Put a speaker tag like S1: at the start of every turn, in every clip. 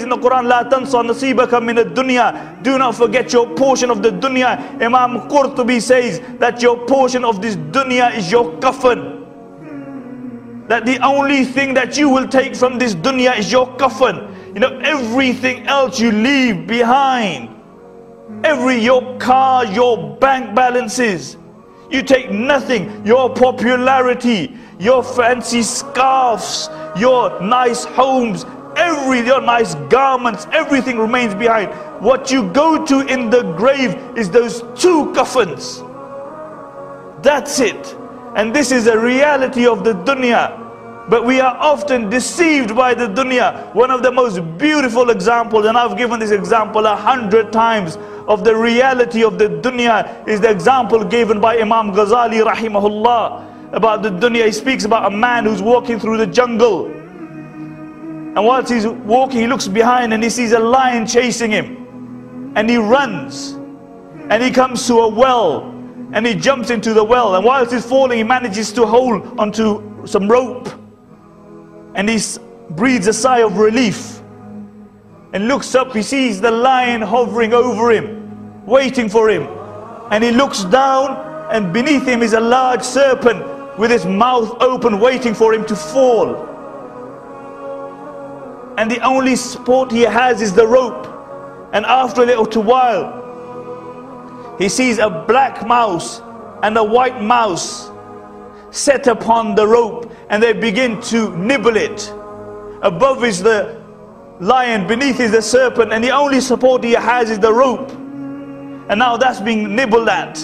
S1: in the Quran, La tansa nasibaka min ad-dunya. Do not forget your portion of the dunya. Imam Qurtubi says that your portion of this dunya is your kafan. That the only thing that you will take from this dunya is your kafan. You know, everything else you leave behind. Your car, your bank balances. You take nothing. Your popularity, your fancy scarves, your nice homes, your nice garments, everything remains behind. What you go to in the grave is those two kafans. That's it. And this is a reality of the dunya. But we are often deceived by the dunya. One of the most beautiful examples, and I've given this example 100 times, of the reality of the dunya is the example given by Imam Gazali rahimahullah about the dunya. He speaks about a man who's walking through the jungle, and whilst he's walking he looks behind and he sees a lion chasing him, and he runs and he comes to a well and he jumps into the well, and whilst he's falling he manages to hold onto some rope, and he breathes a sigh of relief and looks up. He sees the lion hovering over him, waiting for him, and he looks down, and beneath him is a large serpent with its mouth open, waiting for him to fall. And the only support he has is the rope. And after a little while he sees a black mouse and a white mouse set upon the rope, and they begin to nibble it. Above is the lion, beneath is the serpent, and the only support he has is the rope. And now that's being nibbled at,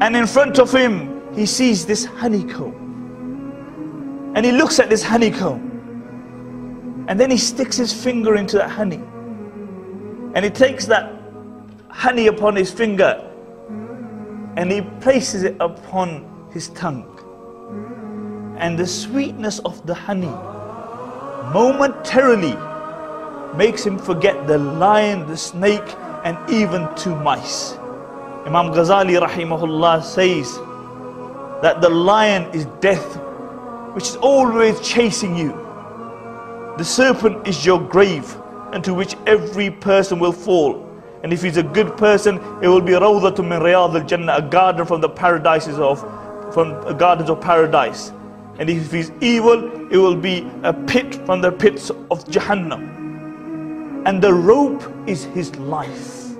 S1: and in front of him he sees this honeycomb, and he looks at this honeycomb, and then he sticks his finger into that honey, and he takes that honey upon his finger and he places it upon his tongue, and the sweetness of the honey momentarily makes him forget the lion, the snake, and even two mice. Imam Gazali rahimahullah says that the lion is death, which is always chasing you. The serpent is your grave, into which every person will fall. And if he's a good person, it will be rawdatun min riyad al-jannah, a garden from the paradises gardens of paradise. And if he's evil, it will be a pit from the pits of Jahannam. And the rope is his life.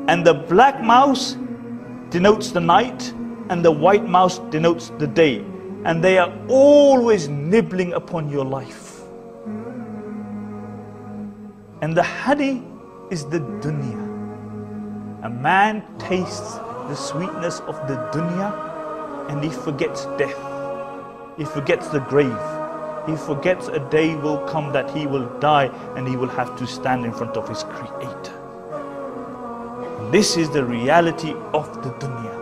S1: And the black mouse denotes the night, and the white mouse denotes the day. And they are always nibbling upon your life. And the honey is the dunya. A man tastes the sweetness of the dunya, and he forgets death. He forgets the grave. He forgets a day will come that he will die and he will have to stand in front of his Creator. And this is the reality of the dunya.